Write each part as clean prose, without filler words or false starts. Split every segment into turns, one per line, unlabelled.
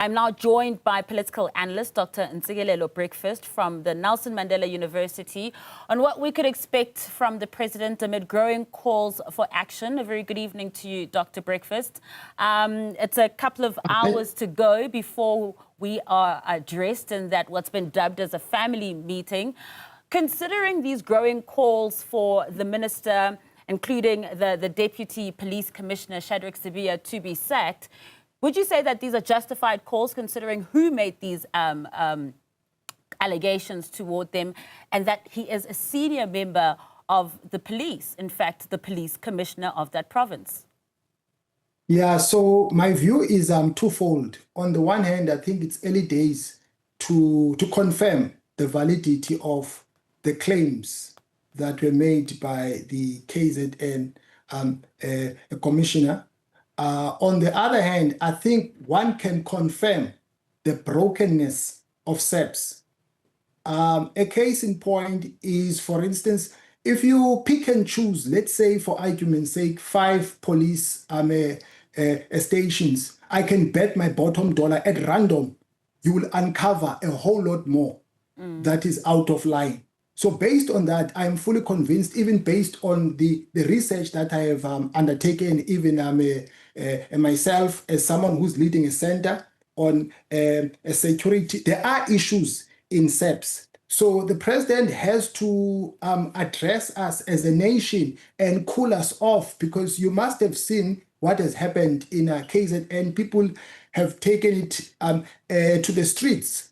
I'm now joined by political analyst Dr Ntsikelelo Breakfast from the Nelson Mandela University on what we could expect from the president amid growing calls for action. A very good evening to you, Dr. Breakfast. It's a couple of hours to go before we are addressed in that what's been dubbed as a family meeting. Considering these growing calls for the minister, including the Deputy Police Commissioner, Shadrack Sibiya, to be sacked, would you say that these are justified calls considering who made these allegations toward them and that he is a senior member of the police, in fact, the police commissioner of that province?
Yeah, so my view is twofold. On the one hand, I think it's early days to confirm the validity of the claims that were made by the KZN commissioner. On the other hand, I think one can confirm the brokenness of SAPS. A case in point is, for instance, if you pick and choose, let's say for argument's sake, 5 police stations, I can bet my bottom dollar at random, you will uncover a whole lot more that is out of line. So based on that, I'm fully convinced, even based on the research that I have undertaken, even myself as someone who's leading a center on security, there are issues in SAPS. So the president has to address us as a nation and cool us off, because you must have seen what has happened in KZN. People have taken it to the streets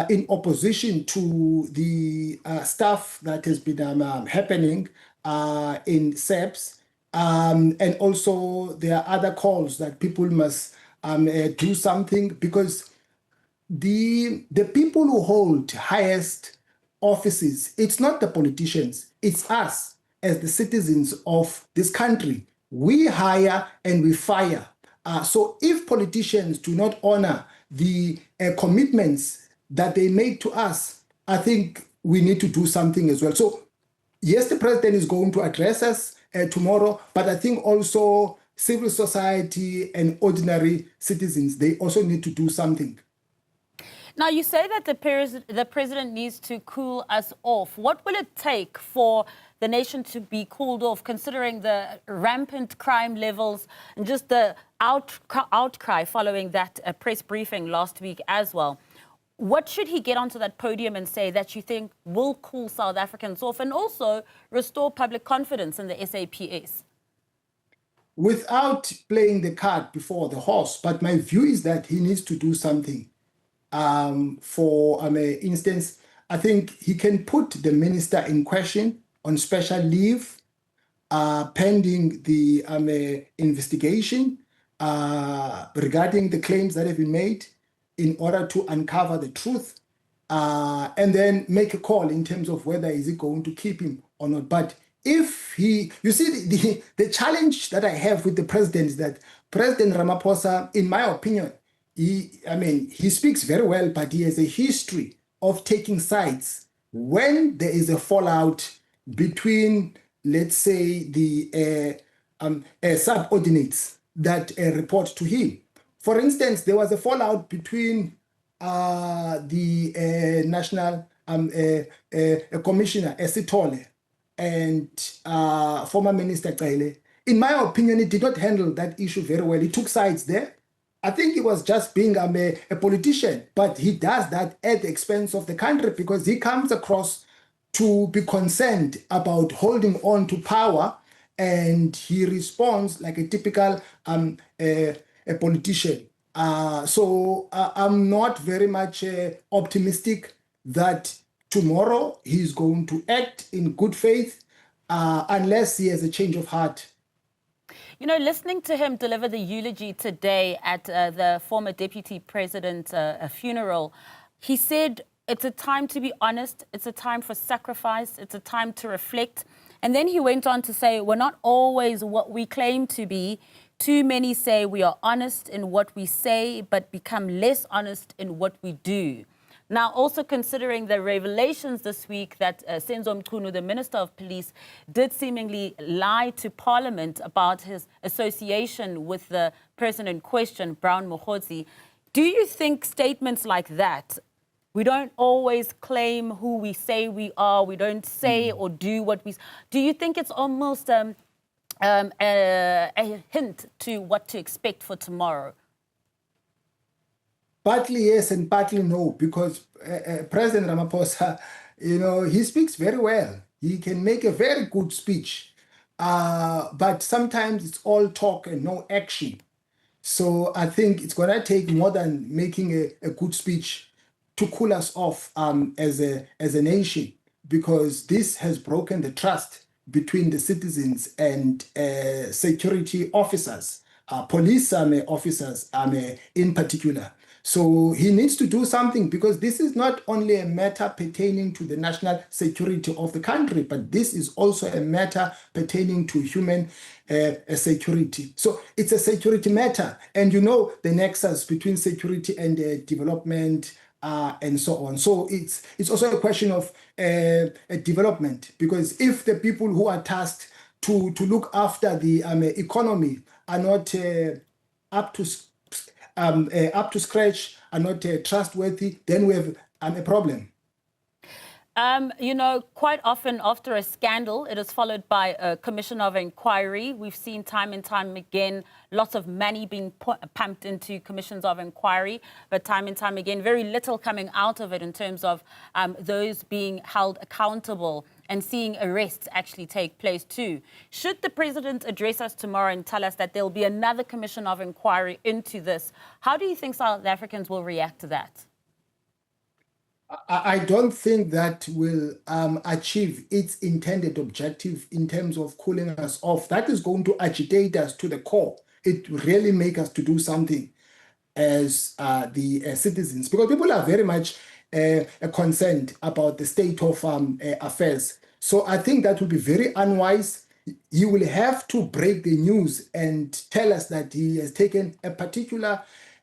in opposition to the stuff that has been happening in SAPS. And also there are other calls that people must do something, because the people who hold highest offices, it's not the politicians, it's us as the citizens of this country. We hire and we fire. So if politicians do not honor the commitments that they make to us, I think we need to do something as well. So yes, the president is going to address us tomorrow, but I think also civil society and ordinary citizens, they also need to do something.
Now, you say that the president needs to cool us off. What will it take for the nation to be cooled off, considering the rampant crime levels and just the outcry following that press briefing last week as well? What should he get onto that podium and say that you think will cool South Africans off and also restore public confidence in the SAPS?
Without playing the cart before the horse, but my view is that he needs to do something. For instance, I think he can put the minister in question on special leave pending the investigation regarding the claims that have been made, in order to uncover the truth and then make a call in terms of whether is it going to keep him or not. But if he, you see, the challenge that I have with the president is that President Ramaphosa, in my opinion, he speaks very well, but he has a history of taking sides when there is a fallout between, let's say, the subordinates that report to him. For instance, there was a fallout between the National Commissioner, Esitole, and former Minister Cele. In my opinion, he did not handle that issue very well. He took sides there. I think he was just being a politician, but he does that at the expense of the country, because he comes across to be concerned about holding on to power, and he responds like a typical a politician. So I'm not very much optimistic that tomorrow he's going to act in good faith unless he has a change of heart.
You know, listening to him deliver the eulogy today at the former deputy president's funeral, he said it's a time to be honest, it's a time for sacrifice, it's a time to reflect. And then he went on to say, we're not always what we claim to be. Too many say we are honest in what we say, but become less honest in what we do. Now, also considering the revelations this week that Senzo Mchunu, the Minister of Police, did seemingly lie to Parliament about his association with the person in question, Brown Mkhwanazi, Do you think statements like that, we don't always claim who we say we are, we don't say or do what we... Do you think it's almost a hint to what to expect for tomorrow?
Partly yes and partly no, because President Ramaphosa, he speaks very well. He can make a very good speech, but sometimes it's all talk and no action. So I think it's going to take more than making a good speech to cool us off as a nation, because this has broken the trust between the citizens and security officers, police officers in particular. So he needs to do something, because this is not only a matter pertaining to the national security of the country, but this is also a matter pertaining to human security. So it's a security matter. And the nexus between security and development and so on. So it's also a question of development, because if the people who are tasked to look after the economy are not up to scratch, are not trustworthy, then we have a problem.
Quite often after a scandal, it is followed by a commission of inquiry. We've seen time and time again, lots of money being pumped into commissions of inquiry, but time and time again, very little coming out of it in terms of those being held accountable and seeing arrests actually take place too. Should the president address us tomorrow and tell us that there'll be another commission of inquiry into this, how do you think South Africans will react to that?
I don't think that will achieve its intended objective in terms of cooling us off. That is going to agitate us to the core. It really make us to do something as the citizens, because people are very much concerned about the state of affairs. So I think that will be very unwise. He will have to break the news and tell us that he has taken a particular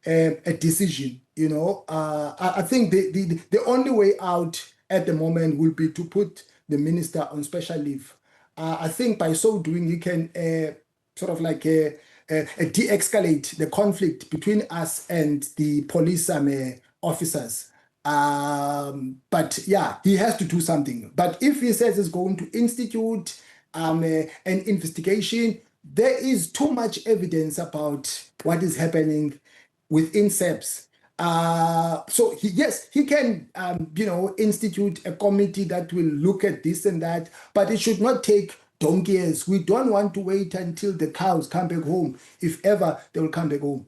a decision. I think the only way out at the moment will be to put the minister on special leave. I think by so doing, he can sort of like de-escalate the conflict between us and the police officers. But yeah, he has to do something. But if he says he's going to institute an investigation, there is too much evidence about what is happening within SAPS. So he can, institute a committee that will look at this and that, but it should not take donkey years. We don't want to wait until the cows come back home, if ever they will come back home.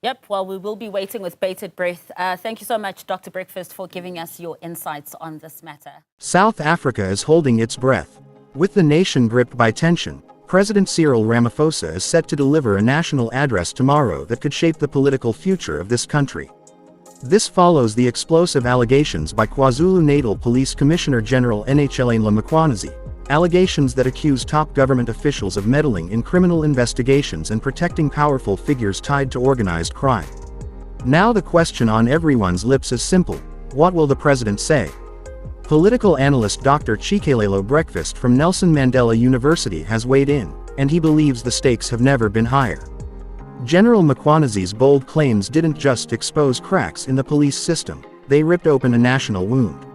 Yep, well, we will be waiting with bated breath. Thank you so much, Dr. Breakfast, for giving us your insights on this matter.
South Africa is holding its breath. With the nation gripped by tension, President Cyril Ramaphosa is set to deliver a national address tomorrow that could shape the political future of this country. This follows the explosive allegations by KwaZulu-Natal Police Commissioner General Nhlanhla Mkhwanazi, allegations that accuse top government officials of meddling in criminal investigations and protecting powerful figures tied to organized crime. Now the question on everyone's lips is simple: what will the president say? Political analyst Dr Ntsikelelo Breakfast from Nelson Mandela University has weighed in, and he believes the stakes have never been higher. General Mkhwanazi's bold claims didn't just expose cracks in the police system, they ripped open a national wound.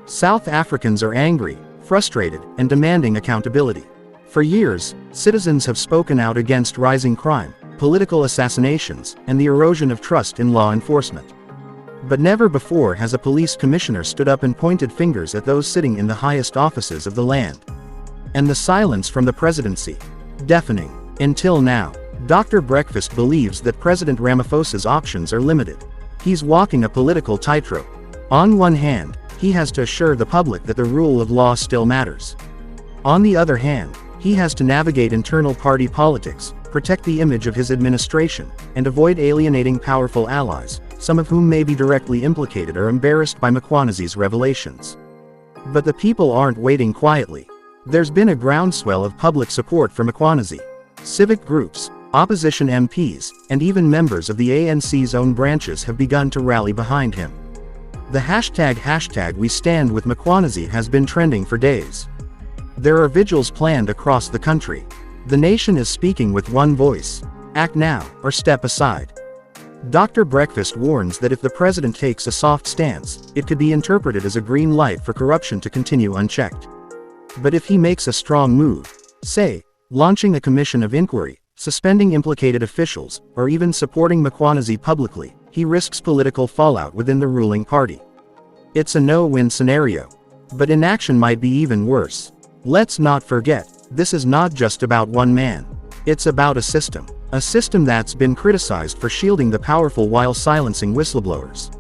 South Africans are angry, frustrated, and demanding accountability. For years, citizens have spoken out against rising crime, political assassinations, and the erosion of trust in law enforcement. But never before has a police commissioner stood up and pointed fingers at those sitting in the highest offices of the land. And the silence from the presidency, deafening. Until now, Dr. Breakfast believes that President Ramaphosa's options are limited. He's walking a political tightrope. On one hand, he has to assure the public that the rule of law still matters. On the other hand, he has to navigate internal party politics, protect the image of his administration, and avoid alienating powerful allies, some of whom may be directly implicated or embarrassed by Mkhwanazi's revelations. But the people aren't waiting quietly. There's been a groundswell of public support for Mkhwanazi. Civic groups, opposition MPs, and even members of the ANC's own branches have begun to rally behind him. The hashtag We Stand With Mkhwanazi has been trending for days. There are vigils planned across the country. The nation is speaking with one voice: act now, or step aside. Dr. Breakfast warns that if the president takes a soft stance, it could be interpreted as a green light for corruption to continue unchecked. But if he makes a strong move, say, launching a commission of inquiry, suspending implicated officials, or even supporting Mkhwanazi publicly, he risks political fallout within the ruling party. It's a no-win scenario. But inaction might be even worse. Let's not forget, this is not just about one man. It's about a system that's been criticized for shielding the powerful while silencing whistleblowers.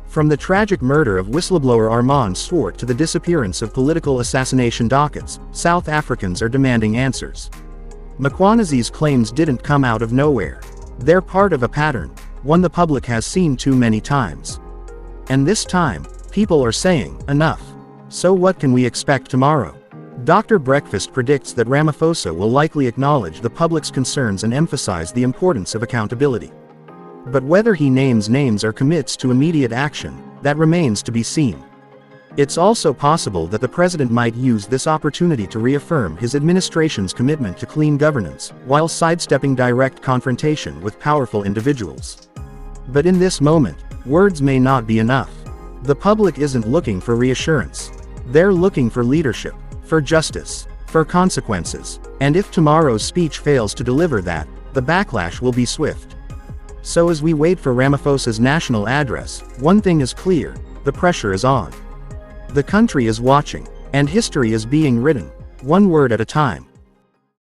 From the tragic murder of whistleblower Armand Swart to the disappearance of political assassination dockets, South Africans are demanding answers. Mkhwanazi's claims didn't come out of nowhere. They're part of a pattern, one the public has seen too many times. And this time, people are saying, enough. So what can we expect tomorrow? Dr. Breakfast predicts that Ramaphosa will likely acknowledge the public's concerns and emphasize the importance of accountability. But whether he names names or commits to immediate action, that remains to be seen. It's also possible that the president might use this opportunity to reaffirm his administration's commitment to clean governance, while sidestepping direct confrontation with powerful individuals. But in this moment, words may not be enough. The public isn't looking for reassurance. They're looking for leadership, for justice, for consequences. And if tomorrow's speech fails to deliver that, the backlash will be swift. So as we wait for Ramaphosa's national address, one thing is clear: the pressure is on. The country is watching, and history is being written, one word at a time.